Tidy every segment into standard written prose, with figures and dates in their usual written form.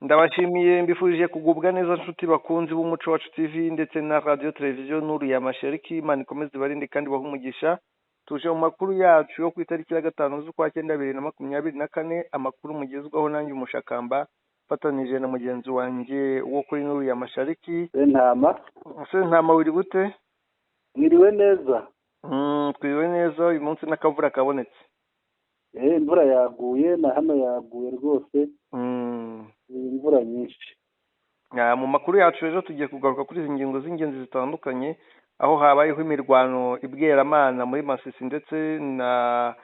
ndabashimiye mbifurije kugubwa neza nshuti bakunzi b'umuco wacu TV ndetse na radio televiziyo Nuru ya Mashariki. Imana ikomeze ibarinde kandi bahe umugisha. Tuje mu makuru yacu yo ku itariki ya 5 z'ukwa 9 2024, amakuru mugezwaho nanjye umushakamba fatanije na mugenzi wanjye wo kuri Nuru ya Mashariki. Sentama wiri gute? Mwiriwe neza. Twiriwe neza, uyu munsi n'akavura kabonetse. Imvura yaguye na hano yaguye rwose. Imvura nyinshi. Mu makuru yacu rero tugiye kugaruka kuri izi ngingo z'ingenzi zitandukanye, aho habayeho imirwano ibweramana muri Masisi ndetse na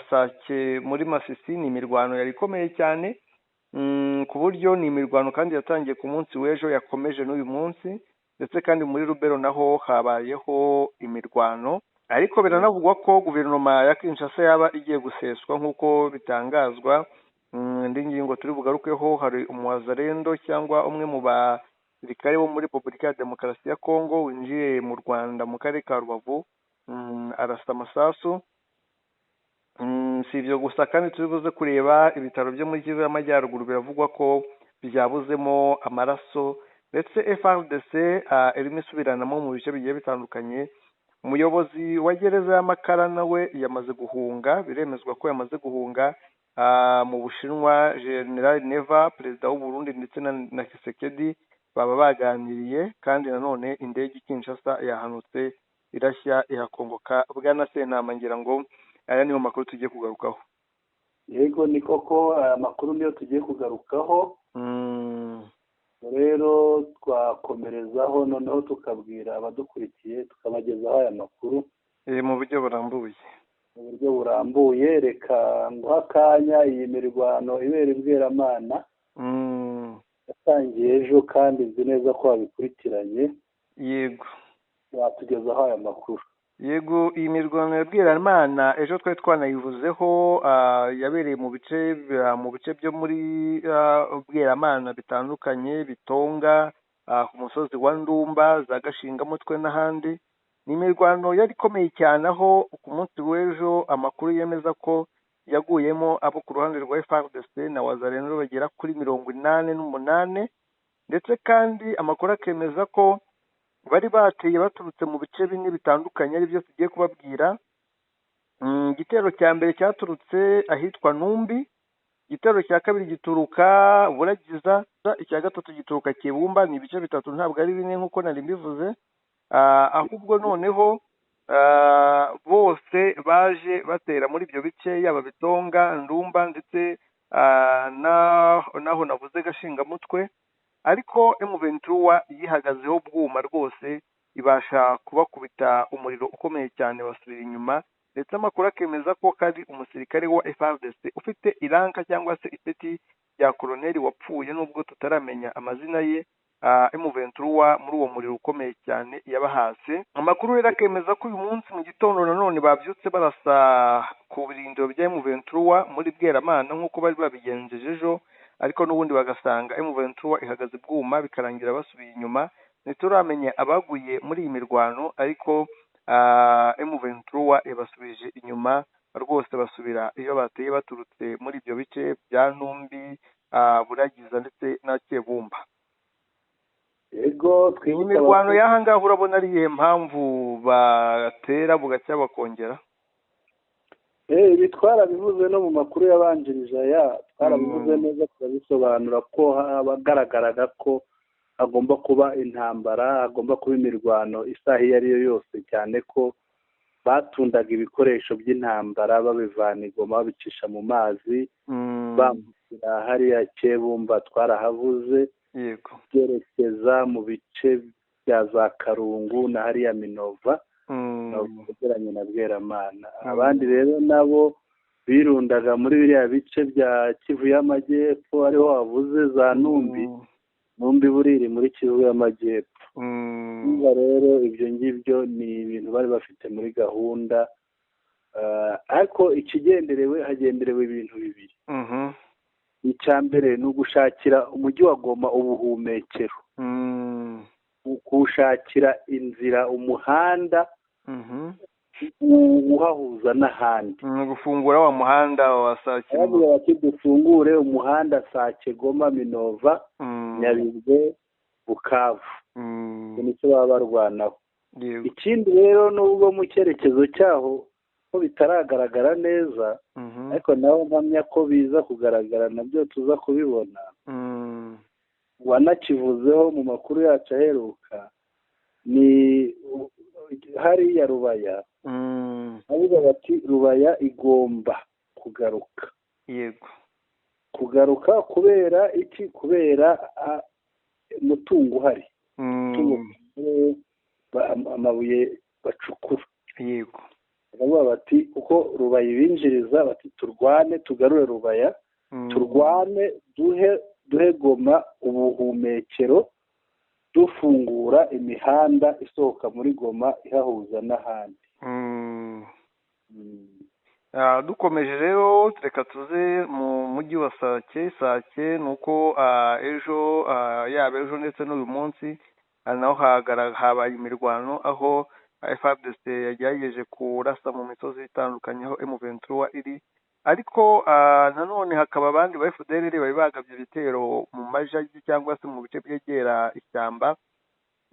Sake muri Masisi. Ni imirwano yari ikomeye cyane, ku buryo ni imirwano kandi yatangiye ku munsi w'ejo yakomeje n'uyu munsi, ndetse kandi muri Rubero naho habayeho imirwano, ariko biranavugwa ko guverinoma ya Kinshasa yaba igiye guseswa nk'uko bitangazwa. Indi ngingo turi bugarukeho, hari umuwazarendo cyangwa umwe mu basirikare bo muri Repubulika ya Demokarasi ya Kongo winjiye mu Rwanda mu karere ka Rubavu, arasa amasasu. Si ibyo gusa kandi turi buze kureba ibitaro byo muri Kivu y'Amajyaruguru, biravugwa ko byabuzemo amaraso, ndetse FARDC irimo isubiranamo mu bice bigiye bitandukanye. Umuyobozi wa gereza y'Amakara nawe yamaze guhunga, biremezwa ko yamaze guhunga mu Bushinwa. General Neva, perezida w'u Burundi ndetse na Kisekedi baba baganiriye, kandi nanone indege Kinshasa yahanutse irashya ihakongoka. Bwana Sentama, ngira ngo aya niyo makuru tugiye kugarukaho. Yego, ni koko aya makuru niyo tugiye kugarukaho. Rero twakomerezaho noneho tukabwira abadukurikiye, tukabagezaho aya makuru mu buryo burambuye. Reka nguha akanya. Iyi mirwano ibera ibweramana yatangiye ejo kandi nzi neza ko wabikurikiranye. Yego, watugezaho aya makuru. Yego, iyi mirwano ya bweramana ejo twari twanayivuzeho, yabereye mu bice byo muri bweramana bitandukanye, Bitonga, ku musozi wa Ndumba, za Gashingamutwe n'ahandi. Ni imirwano yari ikomeye cyane, aho ku munsi w'ejo amakuru yemeza ko yaguyemo abo ku ruhande rwa FARDC na wazarendo bagera kuri 88, ndetse kandi amakuru akemeza ko bari bateye baturutse mu bice bine bitandukanye, ari byo tugiye kubabwira. Igitero cya mbere cyaturutse ahitwa Numbi, igitero cya kabiri gituruka Buragiza, icya gatatu gituruka Kibumba. Ni ibice bitatu, ntabwo ari bine nk'uko nari mbivuze, ahubwo noneho bose baje batera muri ibyo bice, yaba Bitonga, Ndumba ndetse naho navuze Gashingamutwe. Ariko M23 yihagazeho bwuma rwose, ibasha kubakubita umuriro ukomeye cyane, basubira inyuma. Ndetse amakuru akemeza ko kandi umusirikare wa FARDC ufite iranka cyangwa se ipeti rya koloneli wapfuye, nubwo tutaramenya amazina ye. M23 muri uwo muriro ukomeye cyane yabahase. Amakuru rero akemeza ko uyu munsi mu gitondo nanone babyutse barasa ku birindiro bya M23 muri bweramana nk'uko bari babigenjeje ejo, ariko n'ubundi bagasanga M23 ihagaze bwuma, bikarangira basubiye inyuma. Ntituramenya abaguye muri iyi mirwano, ariko M23 ibasubije inyuma rwose, basubira iyo bateye baturutse muri ibyo bice bya Numbi, Buragiza ndetse na Kibumba. Yego, imirwano y'aha ngaha urabona ari iyihe mpamvu batera bugacya bakongera? Ibi twarabivuze no mu makuru yabanjirije aya, twarabivuze neza, turabisobanura ko hagaragaraga ko hagomba kuba intambara, hagomba kuba imirwano isaha iyo ari yo yose, cyane ko batundaga ibikoresho by'intambara babivana i Goma babicisha mu mazi, bambukira hariya Kibumba twarahavuze, byerekeza mu bice bya za Karungu na hariya Minova begeranye na Bweramana. Abandi rero nabo birundaga muri biriya bice bya Kivu y'Amajyepfo, ariho wavuze za Numbi Buriri muri Kivu y'Amajyepfo. Rero ibyo ngibyo ni ibintu bari bafite muri gahunda, ariko ikigenderewe hagenderewe ibintu bibiri. Icya mbere ni ugushakira umujyi wa Goma ubuhumekero, kuwushakira inzira, umuhanda uhahuza n'ahandi. gufungura wa muhanda wa Sake bavuga bati dufungure umuhanda Sake Goma Minova Nyabibwe Bukavu. nicyo baba barwanaho. ikindi rero nubwo mu cyerekezo cyaho ko bitaragaragara neza, ariko naho mpamya ko biza kugaragara nabyo tuza kubibona. wanakivuzeho mu makuru yacu aheruka ni hariya Rubaya. bavuga bati Rubaya igomba kugaruka. yego, kugaruka kubera iki? kubera umutungo uhari, amabuye bacukura. yego, baravuga bati kuko Rubaya ibinjiriza, bati turwane tugarure Rubaya, turwane duhe Goma ubuhumekero, dufungura imihanda isohoka muri Goma ihahuza n'ahandi. dukomeje rero reka tuze mu mujyi wa Sake ni uko ejo yaba ejo ndetse n'uyu munsi naho habaye imirwano, aho FARDC yagerageje kurasa mu misozi itandukanye aho M23 iri, ariko nanone hakaba abandi ba FDLR bari bagabye ibitero mu majagi cyangwa se mu bice byegera ishyamba,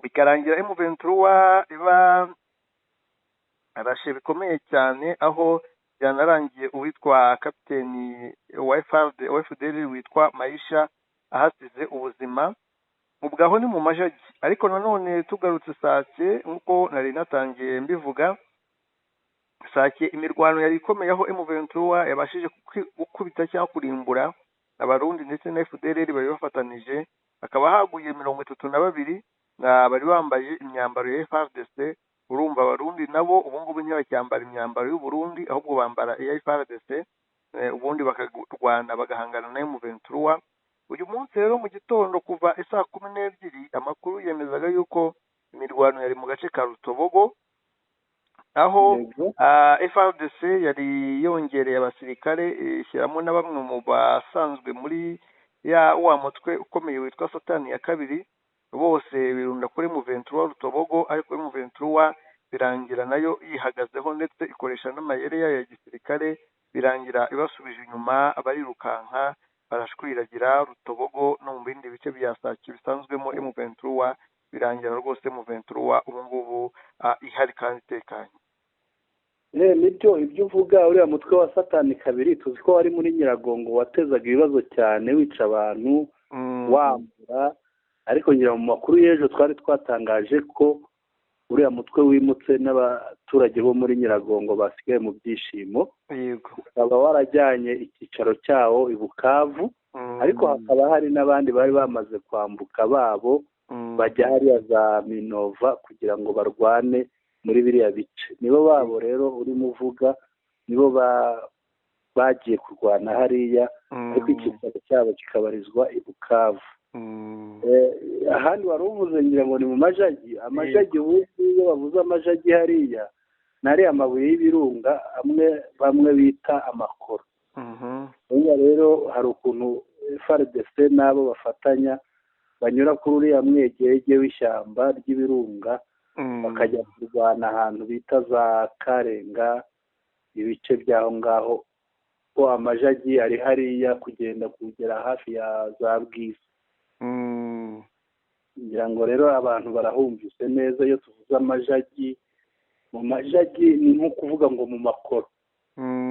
bikarangira M23 iba arashe bikomeye cyane, aho byanarangiye uwitwa kapiteni wa FDLR witwa Maisha ahasize ubuzima. ubwaho ni mu majagi. Ariko nanone tugarutse Sake nk'uko nari natangiye mbivuga, Sake imirwano yari ikomeye aho M23 yabashije gukubita cyangwa kurimbura abarundi ndetse na FDLR bari bafatanije, hakaba haguye 32 bari bambaye imyambaro ya FARDC. urumva abarundi nabo ubu ngubu ntibacyambara imyambaro y'u Burundi, ahubwo bambara iya FARDC, ubundi bakarwana bagahangana na M23. uyu munsi rero mu gitondo kuva saa 12 amakuru yemezaga yuko imirwano yari mu gace ka Rutobogo, aho FARDC yari yongereye abasirikare ishyiramo na bamwe mu basanzwe muri wa mutwe ukomeye witwa Satani ya kabiri, bose birunda kuri M23 Rutobogo. ariko M23 birangira nayo yihagazeho ndetse ikoresha n'amayeri yayo ya gisirikare, birangira ibasubije inyuma, abarirukanka barashwiragira Rutobogo no mu bindi bice bya Sake bisanzwemo M23, birangira rwose M23 ubu ngubu ihari kandi itekanye. nibyo ibyo uvuga. uriya mutwe wa Satani kabiri tuzi ko wari muri Nyiragongo watezaga ibibazo cyane, wica abantu, wambura. ariko ngira mu makuru y'ejo twari twatangaje ko uriya mutwe wimutse n'abaturage bo muri Nyiragongo basigaye mu byishimo. yego, ukaba warajyanye icyicaro cyawo i Bukavu, ariko hakaba hari n'abandi bari bamaze kwambuka babo bajya hariya za Minova kugira ngo barwane muri biriya bice. nibo babo rero urimo uvuga, nibo bagiye kurwana hariya, ariko icyicaro cyabo kikabarizwa i Bukavu. ahandi wari uvuze ngira ngo ni mu majagi. amajagi ubundi iyo bavuze amajagi hariya nari amabuye y'ibirunga bamwe bita amakoro. rero hari ukuntu FARDC nabo bafatanya, banyura kuri uriya mwegege w'ishyamba ry'ibirunga bakajya kurwana ahantu bita za Karenga, ibice by'aho ngaho. ko amajagi ari hariya kugera hafi ya za Bwisi. ngira ngo rero abantu barahumvise neza iyo tuvuze amajagi. mu majagi ni nko kuvuga ngo mu makoro.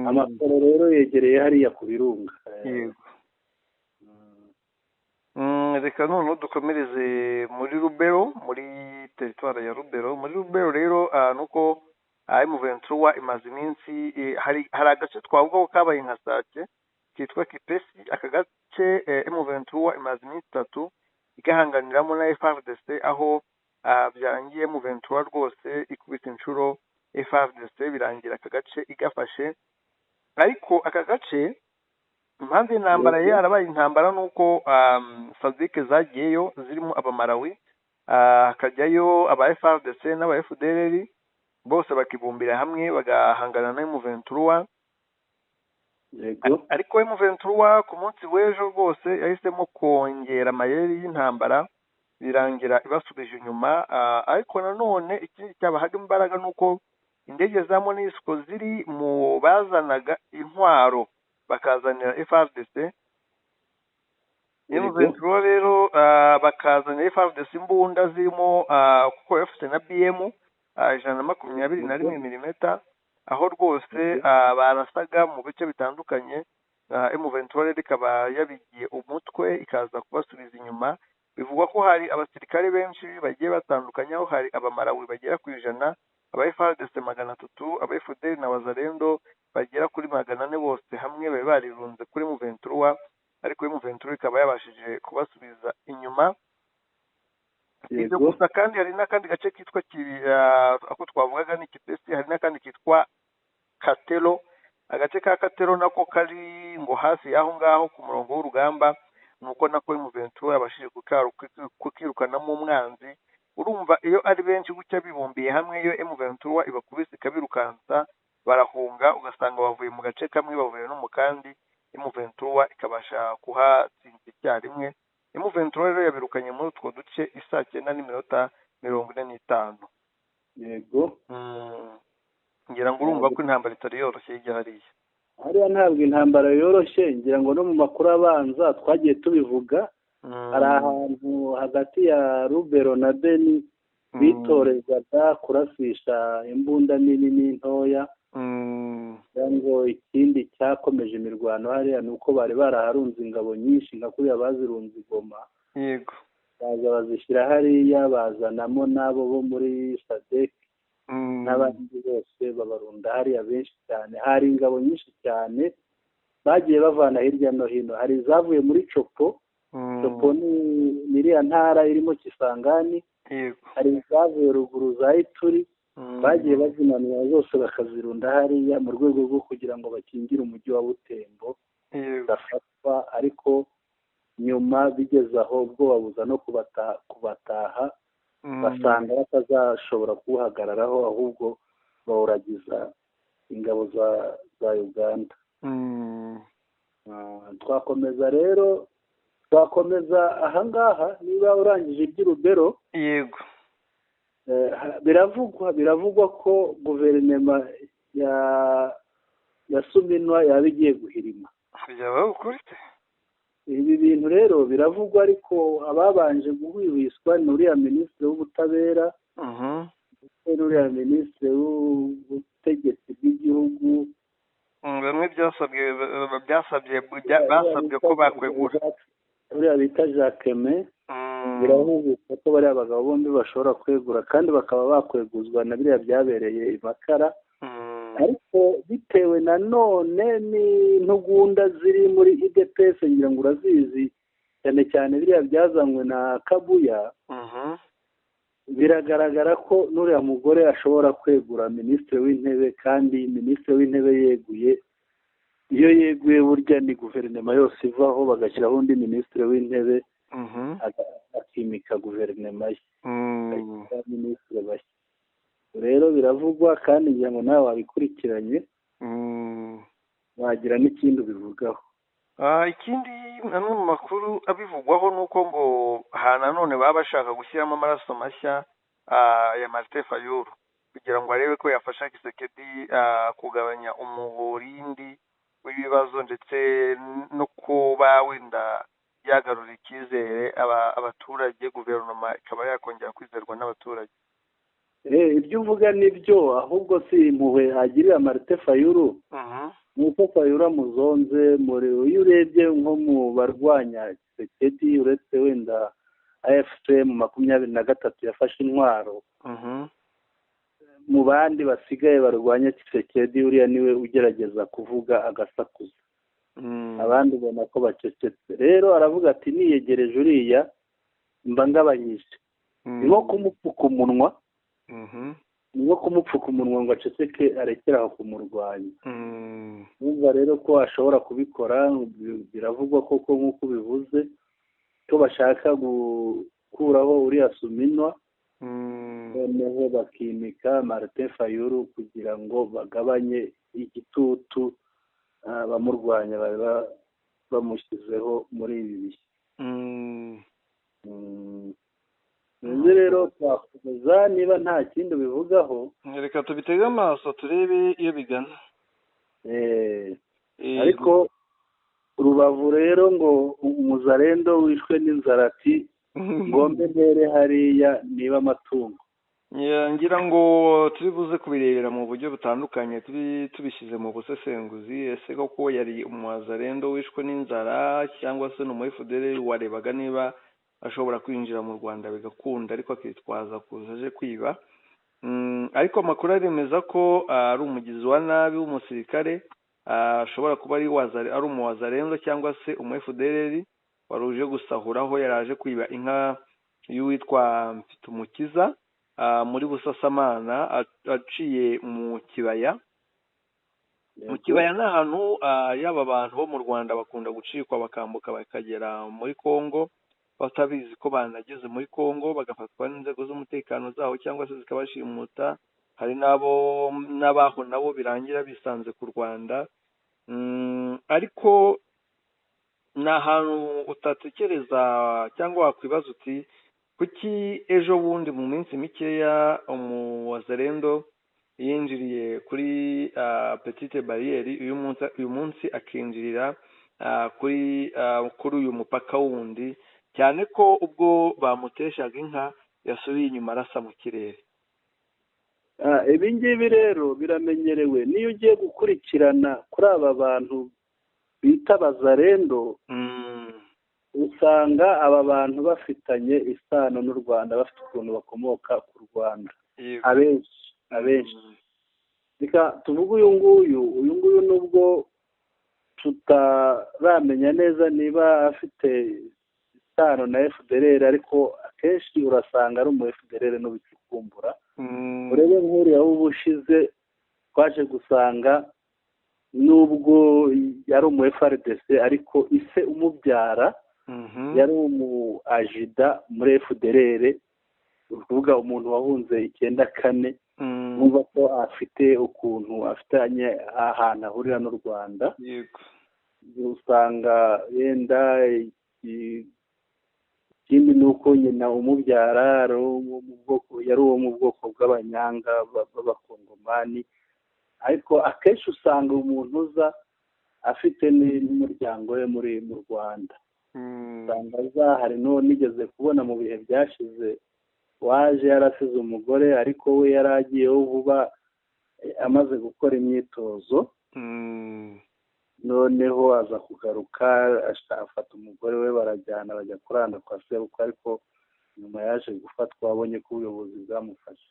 amakoro rero yegereye hariya ku birunga. yego. reka noneho dukomereze muri Rubero, muri teritwari ya Rubero. muri Rubero rero nuko M23 imaze iminsi hari agace twavuga ko kabaye nka Sake kitwa Kipesi. aka gace M23 imaze iminsi 3 igahanganiramo na FARDC, aho byangiye M23 rwose ikubita inshuro FARDC, birangira aka gace igafashe. ariko aka gace impamvu intambara yarabaye intambara nuko Sadike zagiyeyo zirimo abamarawi, hakajyayo aba FARDC n'aba FDLR, bose bakibumbira hamwe bagahangana na M23. ariko M23 ku munsi w'ejo rwose yahisemo kongera amayeri y'intambara, birangira ibasubije inyuma. ariko nanone ikindi cyabahaga imbaraga nuko indege za MONUSCO ziri mu bazanaga intwaro bakazanira FARDC. M23 rero bakazanira FARDC imbunda zirimo kuko bafite na BM 121 mm, aho rwose barasaga mu bice bitandukanye. M23 rero ikaba yabigiye umutwe ikaza kubasubiza inyuma. Bivugwa ko hari abasirikare benshi bagiye batandukanye, aho hari abamarawi bagera ku 100, aba FARDC 300, aba FDL na Wazalendo bagera kuri 400, bose hamwe bari barirunze kuri M23, ariko M23 ikaba yabashije kubasubiza inyuma. Ibyo gusa kandi hari n'akandi gace kitwa ako twavugaga ni Kipesi, hari n'akandi kitwa Katero. Agace ka Katero nako kari ngo hafi aho ngaho ku murongo w'urugamba, nuko nako M23 yabashije kukirukanamo umwanzi. Urumva iyo ari benshi gutya bibumbiye hamwe, iyo M23 ibakubise ikabirukansa barahunga, ugasanga bavuye mu gace kamwe bavuye no mu kandi, M23 ikabasha kuhatsinda icyarimwe. M23 rero yabirukanye muri utwo duce 9:45. Yego. Ngira ngo urumva ko intambara itari yoroshye hirya hariya ntabwo intambara yoroshye, ngira ngo no mu makuru abanza twagiye tubivuga. Hari ahantu hagati ya Rubero na Beni bitorezaga kurasisha imbunda nini n'intoya. Ngo ikindi cyakomeje imirwano hariya ni uko bari baraharunze ingabo nyinshi nka kuriya bazirunze i Goma. Yego. Baza bazishyira hariya, bazanamo n'abo bo muri SADC n'abandi bose babarunda hariya benshi cyane. Hari ingabo nyinshi cyane bagiye bavana hirya no hino. Hari izavuye muri Copo. Copo ni iriya ntara irimo Kisangani. Hari izavuye ruguru za Ituri. Bagiye bazinanira zose bakazirunda hariya mu rwego rwo kugira ngo bakingire umujyi wa Butembo udafatwa, ariko nyuma bigeze aho ubwo babuza no kubataha, basanga batazashobora kuwuhagararaho, ahubwo bawuragiza ingabo za Uganda. Twakomeza ahangaha niba urangije iby'Urubero. Yego. Biravugwa ko guverinoma ya Suminwa yaba igiye guhirima. Ibi bintu rero biravugwa, ariko ababanje guhwihwiswa ni uriya minisitiri w'ubutabera, n'uriya minisitiri w'ubutegetsi bw'igihugu. Bamwe basabye ko bakwegura. Uriya bita Jacquemin. Biravugwa ko bariya abagabo bombi bashobora kwegura, kandi bakaba bakweguzwa na biriya byabereye i Makara. Ariko bitewe nanone n'intugunda ziri muri IDPS, ngira ngo urazizi cyane cyane biriya byazanywe na Kabuya. Biragaragara ko n'uriya mugore ashobora kwegura minisitiri w'intebe, kandi minisitiri w'intebe yeguye, iyo yeguye burya ni guverinoma yose ivaho, bagashyiraho undi minisitiri w'intebe akimika guverinoma ye, minisitiri bashya. Rero biravugwa, kandi ngira ngo nawe wabikurikiranye, wagira n'ikindi ubivugaho. Ikindi amwe mu makuru abivugwaho ni uko ngo nanone baba bashaka gushyiramo amaraso mashya ya Martin Fayulu, kugira ngo arebe ko yafasha Kisekedi kugabanya umurindi w'ibibazo, ndetse no kuba wenda yagarura icyizere abaturage, guverinoma ikaba yakongera kwizerwa n'abaturage. Ibyo uvuga nibyo, ahubwo si impuhwe agirira Martin Fayulu. Nuko Fayulu amuzonze. Iyo urebye nko mu barwanya Kisekedi, uretse wenda AFCM 23 yafashe intwaro, mu bandi basigaye barwanya Kisekedi, uriya niwe ugerageza kuvuga agasakuza. Abandi ubona ko bacecetse. Rero aravuga ati niyegereje uriya mba ngabanyije. Ni nko kumupfuka umunwa. Ni nko kumupfuka umunwa ngo aceceke, arekere aho kumurwanya. Numva rero ko ashobora kubikora. Biravugwa koko nk'uko bivuze ko bashaka gukuraho uriya Suminwa, noneho bakimika Martin Fayulu kugira ngo bagabanye igitutu abamurwanya bari bamushyizeho muri ibi bihe. sinzi rero twakomeza niba nta kindi bivugaho. reka tubitege amaso turebe iyo bigana. Ariko Rubavu rero ngo umuzarendo wishwe n'inzara ati ngombe ntere hariya niba amatungo. ngira ngo turi buze kubirebera mu buryo butandukanye tubishyize mu busesenguzi. ese koko yari umuzarendo wishwe n'inzara cyangwa se ni umu FDL warebaga niba ashobora kwinjira mu Rwanda bigakunda ariko akitwaza kuza aje kwiba. Ariko amakuru aremeza ko ari umugizi wa nabi w'umusirikare, ashobora kuba ari umuwazarendo cyangwa se umu FDL wari uje gusahuraho yaraje kwiba inka y'uwitwa Mfitumukiza muri Busasamana aciye mu kibaya. Mu kibaya ni ahantu yaba abantu bo mu Rwanda bakunda gucikwa bakambuka bakagera muri Kongo batabizi ko banageze muri Kongo, bagafatwa n'inzego z'umutekano zaho cyangwa se zikabashimuta. Hari n'abaho nabo birangira bisanze ku Rwanda. Ariko ni ahantu utatekereza cyangwa wakwibaza uti kuki ejo bundi mu minsi mikeya umuwazarendo yinjiriye kuri Petite Barriere, uyu munsi akinjirira kuri uyu mupaka wundi, cyane ko ubwo bamuteshaga inka yasubiye inyuma arasa mu kirere. Ibi ngibi rero biramenyerewe. Niyo ugiye gukurikirana kuri aba bantu bita bazarendo, usanga aba bantu bafitanye isano n'u Rwanda, bafite ukuntu bakomoka ku Rwanda. Abenshi reka tuvuge uyu nguyu nubwo tutaramenya neza niba afite isano na FDL, ariko akenshi urasanga ari umu FDL n'ubikumbura. urebe nk'uriya w'ubushize twaje gusanga nubwo yari umu FRDC ariko ise umubyara yari umu ajida muri FDL, ukuvuga umuntu wahunze 94. Numva ko afite ukuntu afitanye ahantu ahurira n'u Rwanda. Usanga yenda ikindi ni uko nyina umubyara yari uwo mu bwoko bw'abanyanga b'abakongomani, ariko akenshi usanga umuntu uza afite n'umuryango we mu Rwanda. usanga aza, hari nigeze kubona mu bihe byashize waje yarasize umugore ariko we yari agiyeho vuba amaze gukora imyitozo, noneho aza kugaruka afata umugore we barajyana bajya kurana kwa sebukwe, ariko nyuma yaje gufatwa abonye ko ubuyobozi bwamufashe.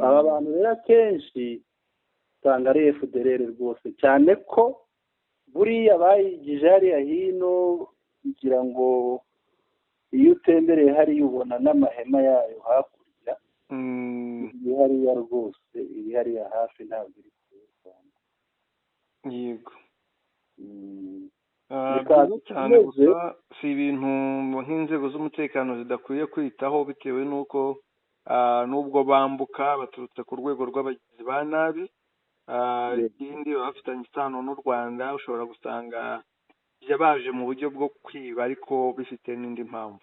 Aba bantu rero akenshi usanga ari FDLR rwose, cyane ko buriya bayigije hariya hino kugira ngo iyo utembereye hariya ubona n'amahema yayo hakurya, iri hariya rwose, iri hariya hafi ntabwo iri kure y'u Rwanda. Yego. Byiza cyane, gusa si ibintu nk'inzego z'umutekano zidakwiye kwitaho, bitewe n'uko n'ubwo bambuka baturutse ku rwego rw'abagizi ba nabi, ikindi baba bafitanye isano n'u Rwanda, ushobora gusanga baje mu buryo bwo kwiba ariko bifite n'indi mpamvu.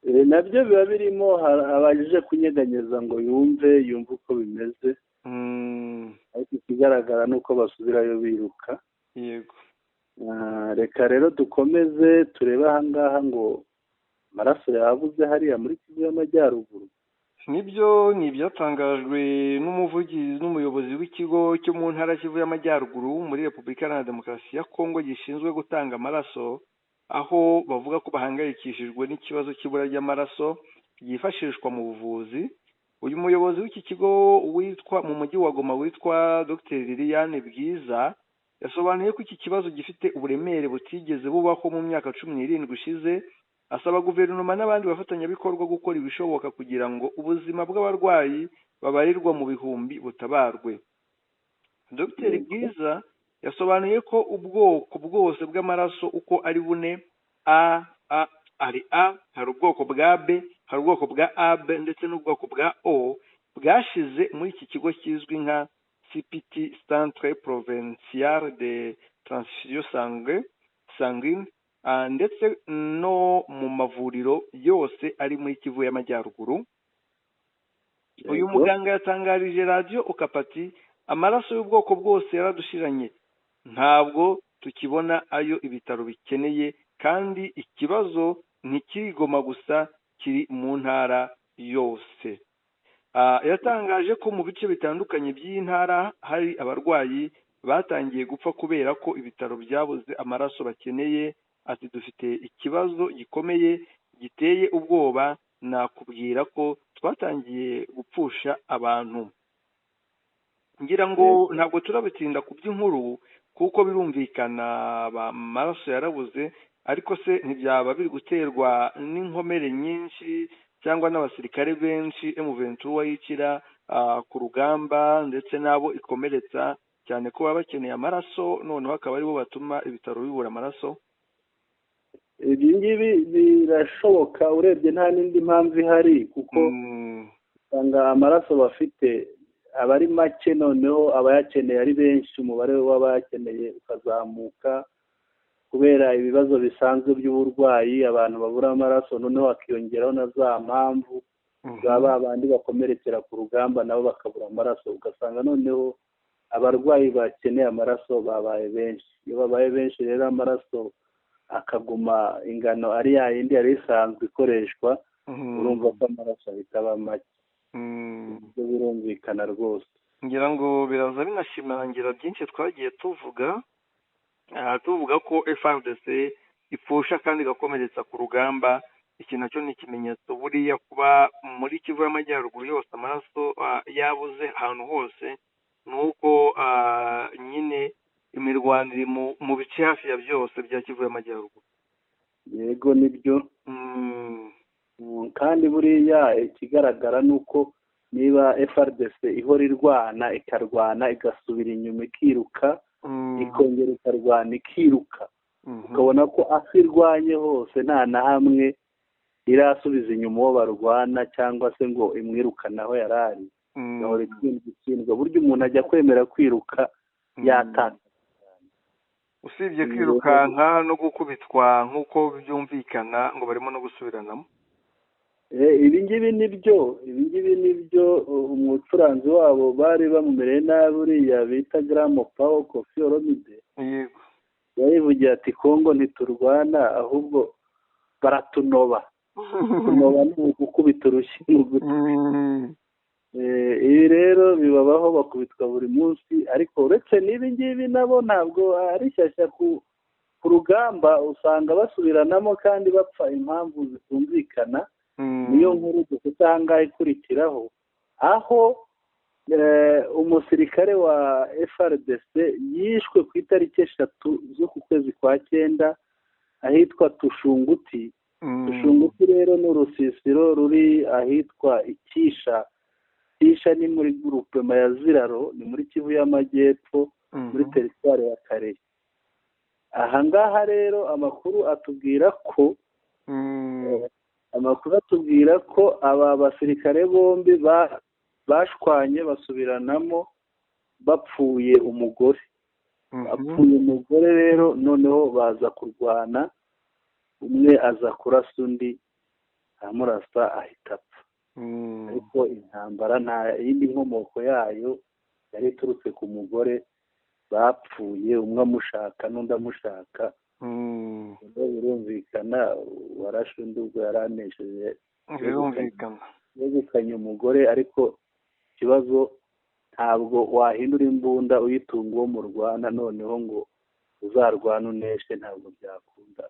Nabyo biba birimo, abajije kunyeganyeza ngo yumve uko bimeze, ariko ikigaragara ni uko basubirayo biruka. Yego. Reka rero dukomeze turebe ahangaha ngo amaraso yabuze hariya muri Kivu y'Amajyaruguru. Nibyo ni ibyatangajwe n'umuvugizi n'umuyobozi w'ikigo cyo mu ntara Kivu y'Amajyaruguru muri Repubulika Iharanira Demokarasi ya Kongo gishinzwe gutanga amaraso, aho bavuga ko bahangayikishijwe n'ikibazo cy'ibura ry'amaraso ryifashishwa mu buvuzi. Uyu muyobozi w'iki kigo witwa mu mujyi wa Goma witwa Dr. Liliane Bwiza yasobanuye ko iki kibazo gifite uburemere butigeze bubaho mu myaka 17 ishize, asaba guverinoma n'abandi bafatanyabikorwa gukora ibishoboka kugira ngo ubuzima bw'abarwayi babarirwa mu bihumbi butabarwe. Dr. Bwiza yasobanuye ko ubwoko bwose bw'amaraso uko ari bune, hari hari ubwoko bwa B, hari ubwoko bwa AB ndetse n'ubwoko bwa O, bwashize muri iki kigo kizwi nka CPT, Centre Provincial de Transfusion Sanguine, ndetse no mu mavuriro yose ari muri Kivu y'Amajyaruguru. Uyu muganga yatangarije radiyo Okapati amaraso y'ubwoko bwose yaradushiranye, ntabwo tukibona ayo ibitaro bikeneye, kandi ikibazo ntikiri Goma gusa, kiri mu ntara yose. Yatangaje ko mu bice bitandukanye by'iyi ntara hari abarwayi batangiye gupfa kubera ko ibitaro byabuze amaraso bakeneye. Ati dufite ikibazo gikomeye giteye ubwoba, nakubwira ko twatangiye gupfusha abantu. Ngira ngo ntabwo turabitinda ku by'inkuru kuko birumvikana amaraso yarabuze, ariko se ntibyaba biri guterwa n'inkomere nyinshi cyangwa n'abasirikare benshi M23 yicira ku rugamba ndetse n'abo ikomeretsa cyane ko baba bakeneye amaraso, noneho akaba aribo batuma ibitaro bibura amaraso? Ibi ngibi birashoboka, urebye nta n'indi mpamvu ihari, kuko usanga amaraso bafite aba ari make, noneho abayakeneye ari benshi, umubare w'abayakeneye ukazamuka kubera ibibazo bisanzwe by'uburwayi, abantu babura amaraso, noneho hakiyongeraho na za mpamvu zaba abandi bakomerekera ku rugamba nabo bakabura amaraso, ugasanga noneho abarwayi bakeneye amaraso babaye benshi. Iyo babaye benshi rero amaraso akaguma ingano ari yayindi yari isanzwe ikoreshwa, urumva ko amaraso ahita aba make. Ibyo birumvikana rwose. Ngira ngo biraza binashimangira byinshi twagiye tuvuga ko FARDC ipfusha kandi igakomeretsa ku rugamba. Iki nacyo ni ikimenyetso buriya kuba muri Kivu y'Amajyaruguru yose amaraso yabuze ahantu hose, nuko nyine imirwano iri mu bice hafi ya byose bya Kivu y'Amajyaruguru. Yego nibyo. Kandi buriya ikigaragara ni uko niba FARDC ihora irwana ikarwana igasubira inyuma ikiruka, ikongera ikarwana ikiruka, ukabona ko aho irwanye hose nta na hamwe irasubiza inyuma uwo barwana cyangwa se ngo imwirukane aho yari ari, igahora itsindwa. Burya umuntu ajya kwemera kwiruka yatanga, usibye kwirukanka no gukubitwa nk'uko byumvikana ngo barimo no gusubiranamo. Ibi ngibi nibyo umucuranzi wabo bari bamumereye nabi, uriya bita Gramo Pao Koffi Olomide, yego, yayivugiye ati Kongo ntiturwana ahubwo baratunoba. Kunoba ni ugukubita urushyi mu gutwi. Ibi rero bibabaho, bakubitwa buri munsi, ariko uretse n'ibi ngibi nabo ntabwo ari shyashya ku rugamba, usanga basubiranamo kandi bapfa impamvu zitumvikana. Niyo nkuru dufite aha ngaha ikurikiraho, aho umusirikare wa FARDC yishwe ku itariki 3 z'uku kwezi kwa 9 ahitwa Tushunguti. Tushunguti rero ni urusisiro ruri ahitwa Ikisha. Ikisha ni muri groupement ya Ziraro, ni muri Kivu y'Amajyepfo, muri teritwari ya Karehe. Aha ngaha rero amakuru atubwira ko aba basirikare bombi bashwanye basubiranamo bapfuye umugore. Apfuye umugore rero, noneho baza kurwana, umwe aza kurasa undi, amurasa ahita apfa. Ariko intambara nta yindi nkomoko yayo, yari iturutse ku mugore, bapfuye umwe amushaka n'undi amushaka. Birumvikana warashe undi ubwo yaranesheje, yegukanye umugore, ariko ikibazo ntabwo wahindura imbunda uyitunga uwo murwana noneho ngo uzarwana uneshe, ntabwo byakunda.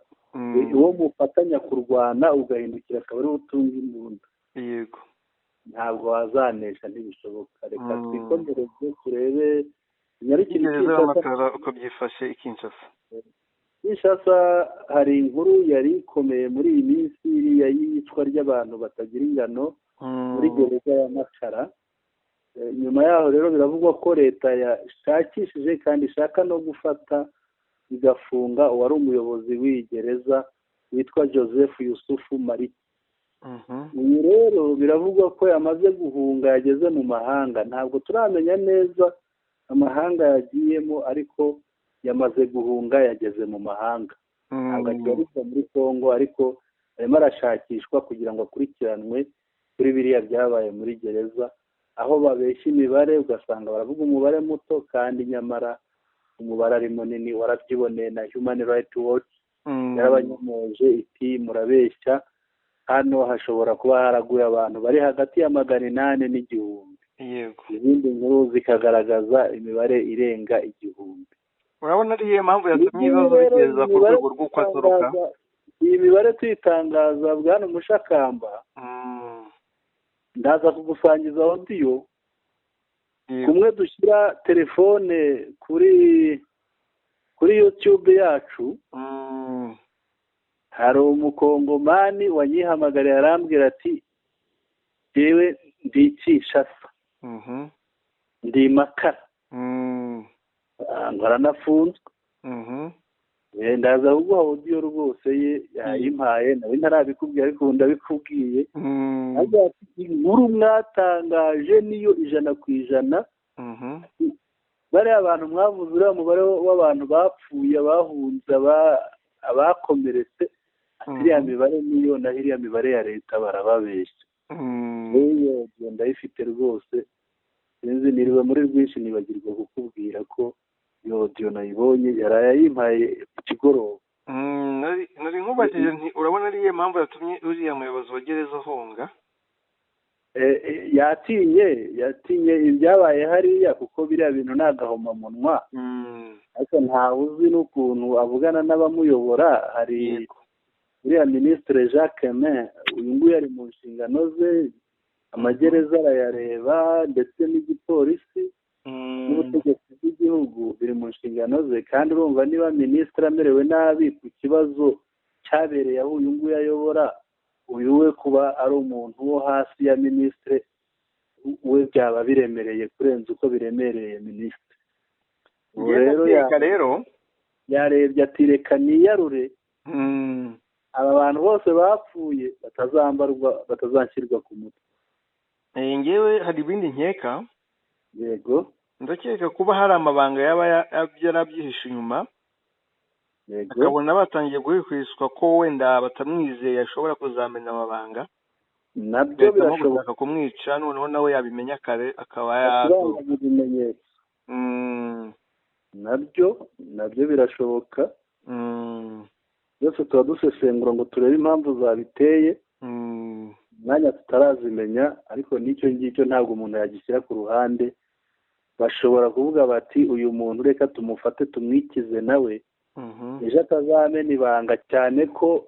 Uwo mufatanya kurwana ugahindukira akaba ariwe utunga imbunda, yego, ntabwo wazanesha, ntibishoboka. Reka twikomereze turebe uko byifashe i Kinshasa. Kinshasa hari inkuru yari ikomeye muri iyi minsi, iriya y'iyicwa ry'abantu batagira ingano muri gereza ya Makara. Nyuma yaho rero biravugwa ko leta yashakishije kandi ishaka no gufata igafunga uwari umuyobozi w'iyi gereza witwa Joseph Yusufu Mariki. Uyu rero biravugwa ko yamaze guhunga, yageze mu mahanga. Ntabwo turamenya neza amahanga yagiyemo, ariko yamaze guhunga, yageze mu mahanga. ntabwo akibarizwa muri Kongo ariko arimo arashakishwa kugira ngo akurikiranwe kuri biriya byabaye muri gereza aho babeshya imibare ugasanga baravuga umubare muto kandi nyamara umubare ari munini. Warabyiboneye na Human Rights Watch yarabanyomoje iti murabeshya, hano hashobora kuba haraguye abantu bari hagati ya 800 n'igihumbi. Yego. Izindi nkuru zikagaragaza imibare irenga 1000. Urabona ariyo mpamvu yatumye ibibazo bigeza ku rwego rw'uko atoroka. Iyi mibare tuyitangaza bwana Mushakamba, ndaza kugusangiza audio kumwe dushyira telefone kuri YouTube yacu. Hari umukongomani wanyihamagariye arambwira ati jewe ndi Kinshasa, ndi Makara, ngaranafunzwe, ndaza kuguha audio rwose ye yayimpaye, nawe ntarabikubwiye ariko ndabikubwiye. Inkuru mwatangaje niyo 100%. Bariya abantu mwavuze uriya mubare w'abantu bapfuye, abahunze, abakomeretse, iriya mibare niyo naho iriya mibare ya leta barababeshya. Rero ndayifite rwose, sinzi niriwe muri rwinshi nibagirwa kukubwira ko iyo audio nayibonye yarayimpaye ikigoroba. Nari nkubajije nti urabona ariyo mpamvu yatumye uriya muyobozi wa gereza ahunga? Yatinye ibyabaye hariya kuko biriya bintu ni agahomamunwa, ariko ntawe uzi n'ukuntu avugana n'abamuyobora. Hari uriya Minisitiri Jacques Aimé, uyu nguyu ari mu nshingano ze, amagereza arayareba ndetse n'igipolisi n'ubutegetsi bw'igihugu biri mu nshingano ze. Kandi urumva niba minisitiri amerewe nabi ku kibazo cyabereye aho uyu nguyu ayobora, uyu we kuba ari umuntu wo hasi ya minisitiri we byaba biremereye kurenza uko biremereye minisitiri. Rero yarebye ati reka niyarure aba bantu bose bapfuye batazanshyirwa ku mutwe. Ngewe hari ibindi nkeka. Yego. Ndakeka kuba hari amabanga yaba yarabyihishe inyuma, akabona batangiye guhwihwiswa ko wenda batamwizeye ashobora kuzamena amabanga, nabyo birashoboka kumwica, noneho nawe yabimenya kare akaba yato. Nabyo birashoboka. Byose tuba dusesengura ngo turebe impamvu zabiteye, umwanya tutarazimenya, ariko n'icyo ngicyo ntabwo umuntu yagishyira ku ruhande. Bashobora kuvuga bati uyu muntu reka tumufate tumwikize nawe ejo atazamena ibanga, cyane ko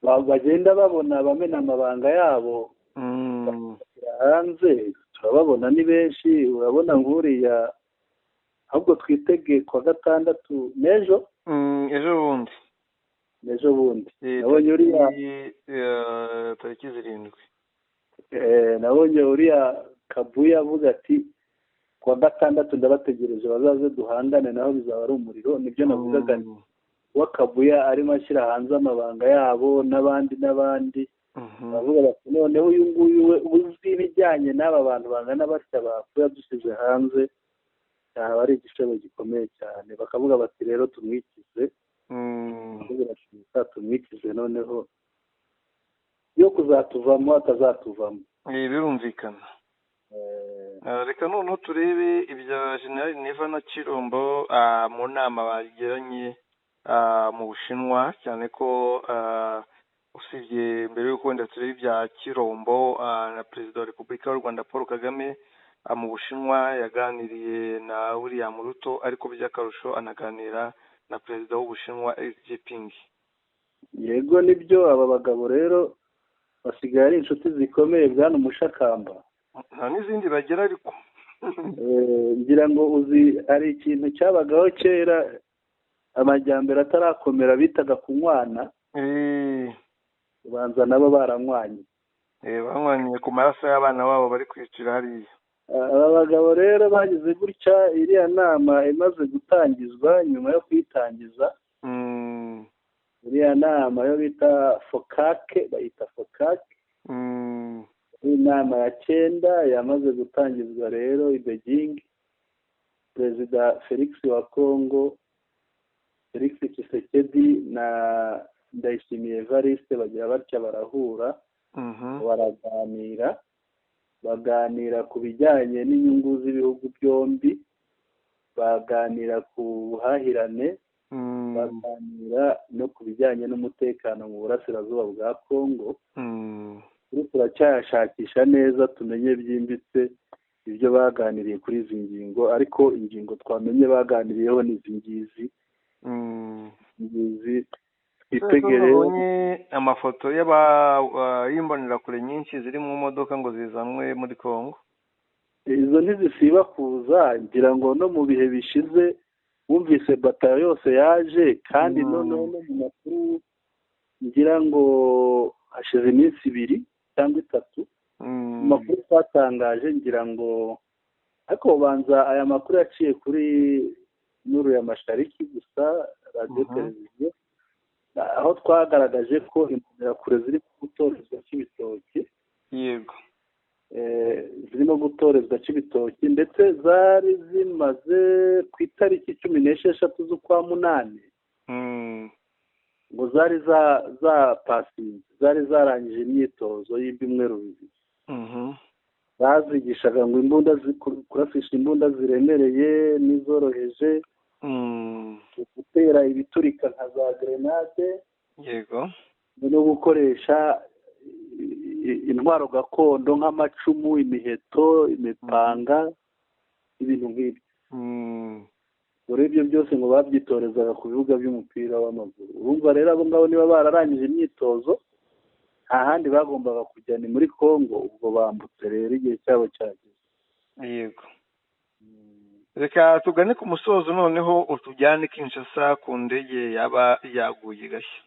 bagenda babona abamena amabanga yabo hanze. Turababona ni benshi, urabona nk'uriya, ahubwo twitege kwa gatandatu ejo bundi nabonye uriya tariki 7. Nabonye uriya Kabuya avuga ati kuwa gatandatu ndabategereje bazaze duhangane naho bizaba ari umuriro. Nibyo navugaga, Kabuya arimo ashyira hanze amabanga yabo n'abandi bavuga bati noneho uyu nguyu we uzi ibijyanye n'aba bantu bangana batya bapfuye dusize hanze, cyaba ari igishebo gikomeye cyane. Bakavuga bati rero tumwikize, tumwikize noneho yo kuzatuvamo atazatuvamo. Birumvikana. Reka noneho turebe ibya General Neva na Chirombo mu nama bagiranye mu Bushinwa, cyane ko usibye mbere y'uko wenda turebe ibya Chirombo na Perezida wa Repubulika y'u Rwanda Paul Kagame mu Bushinwa yaganiriye na William Ruto, ariko by'akarusho anaganira na Perezida w'Ubushinwa Xi Jinping. Yego nibyo, aba bagabo rero basigaye ari inshuti zikomeye bwana Mushakamba. Nta n'izindi bagira ariko ngira ngo uzi hari ikintu cyabagaho kera amajyambere atarakomera bitaga kunywana. Ubanza nabo baranywanye. Banywaniye ku maraso y'abana babo bari kwicira hariya. Aba bagabo rero bagize gutya, iriya nama imaze gutangizwa, nyuma yo kuyitangiza iriya nama yo bita Fokake, bayita Fokake. Inama ya 9 yamaze gutangizwa rero i Beijing. Perezida Felix wa Kongo Felix Tshisekedi na Ndayishimiye Evariste bagira batya barahura baganira ku bijyanye n'inyungu z'ibihugu byombi, baganira ku buhahirane, baganira no ku bijyanye n'umutekano mu burasirazuba bwa Kongo. Turacyashakisha neza tumenye byimbitse ibyo baganiriye kuri izi ngingo, ariko ingingo twamenye baganiriyeho ni izi ngizi. Twitegereye amafoto y'imbonerakure nyinshi ziri mu modoka ngo zizanwe muri Kongo. Izo ntizisiba kuza, ngira ngo no mu bihe bishize wumvise batayo yose yaje, kandi noneho no mu makuru ngira ngo hashize iminsi 2 cyangwa 3 mu makuru twatangaje, ngira ngo ariko banza aya makuru yaciye kuri Nuru ya Mashariki gusa, radio televiziyo, aho twagaragaje ko imbonerakure ziri gutorezwa Cibitoke. Yego. Zirimo gutorezwa Cibitoke, ndetse zari zimaze ku itariki 16 z'ukwa munani, ngo zari za pasinze, zari zarangije imyitozo y'ibyumweru 2. Bazigishaga ngo imbunda kurasisha imbunda ziremereye n'izoroheje, gutera ibiturika nka za grenade. Yego. No gukoresha intwaro gakondo nk'amacumu, imiheto, imipanga, ibintu nk'ibyo. Muri ibyo byose ngo babyitorezaga ku bibuga by'umupira w'amaguru. Urumva rero abo ngabo niba bararangije imyitozo, nta handi bagombaga kujya ni muri Kongo. Ubwo bambutse rero igihe cyabo cyageze. Yego. Reka tugane ku musozo noneho utujyane Kinshasa ku ndege yaba yaguye gashya.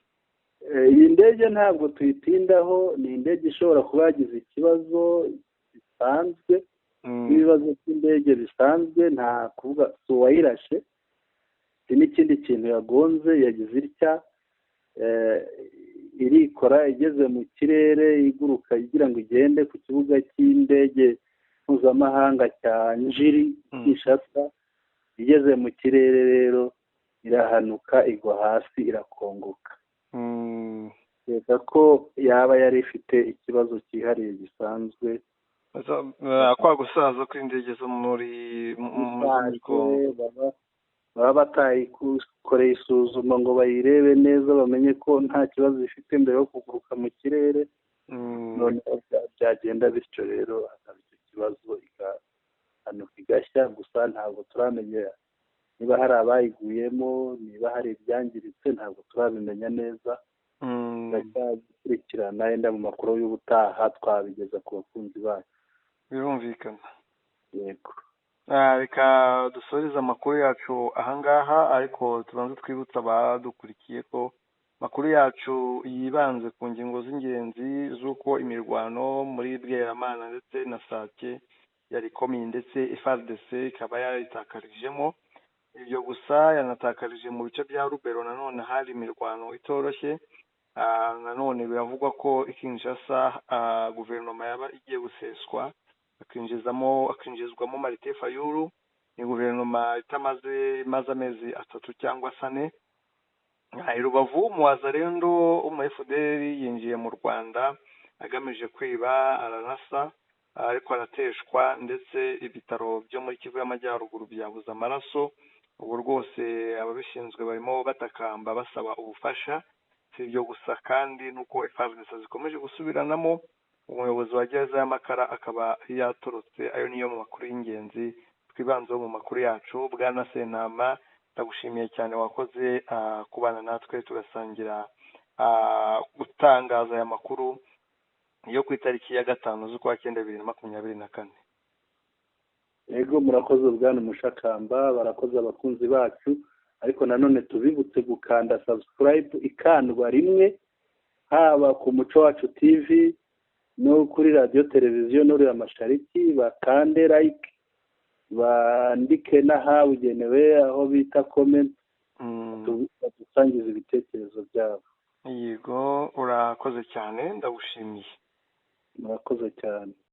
Iyi ndege ntabwo tuyitindaho, ni indege ishobora kuba yagize ikibazo bisanzwe, ibibazo by'indege bisanzwe, nta kuvuga uwayirashe, n'ikindi kintu yagonze, yagize itya, irikora igeze mu kirere, iguruka igira ngo igende ku kibuga cy'indege mpuzamahanga cya Njiri Kinshasa. Igeze mu kirere rero irahanuka, igwa hasi, irakongoka. Reka ko yaba yari ifite ikibazo cyihariye gisanzwe, kwa gusaza kw'indege zo muri Kongo. Baba batayikoreye isuzuma ngo bayirebe neza bamenye ko nta kibazo ifite mbere yo kuguruka mu kirere. Noneho byagenda bityo rero hakaba icyo kibazo, igahanuka igashya. Gusa ntabwo turamenya niba hari abayiguyemo, niba hari ibyangiritse, ntabwo turabimenya neza. Turacyakurikirana, yenda mu makuru y'ubutaha twabigeza ku bakunzi bacu. Birumvikana. Yego. Reka dusoreze amakuru yacu ahangaha, ariko tubanze twibutsa abadukurikiye ko amakuru yacu yibanze ku ngingo z'ingenzi z'uko imirwano muri Bweramana ndetse na Sake yari ikomeye, ndetse FARDC ikaba yarayitakarijemo. Ibyo gusa yanatakarije mu bice bya Rubero, nanone hari imirwano itoroshye. Nanone biravugwa ko Kinshasa guverinoma yaba igiye guseswa, akinjizwamo Martin Fayulu. Ni guverinoma imaze amezi 3 cyangwa 4. Rubavu Muwazarendo FDL yinjiye mu Rwanda agamije kwiba, aranasa, ariko arateshwa, ndetse ibitaro byo muri Kivu y'Amajyaruguru byabuze amaraso. Ubu rwose ababishinzwe barimo batakamba basaba ubufasha. Si ibyo gusa kandi nuko FARDC zikomeje gusubiranamo, umuyobozi wa gereza y'Amakara akaba yatorotse. Ayo niyo mu makuru y'ingenzi twibanzeho mu makuru yacu. Bwana Sentama, ndagushimiye cyane, wakoze kubana natwe tugasangira gutangaza aya makuru yo ku itariki ya 5 z'ukwa 9 2024. Yego, murakoze Bwana Mushakamba, barakoze abakunzi bacu, ariko nanone tubibutse gukanda subscribe ikandwa rimwe, haba ku Muco Wacu TV no kuri radio televiziyo Nuru ya Mashariki. Bakande like, bandike n'ahabugenewe aho bita comment, dusangiza ibitekerezo byabo. Yego, urakoze cyane, ndagushimiye. Murakoze cyane.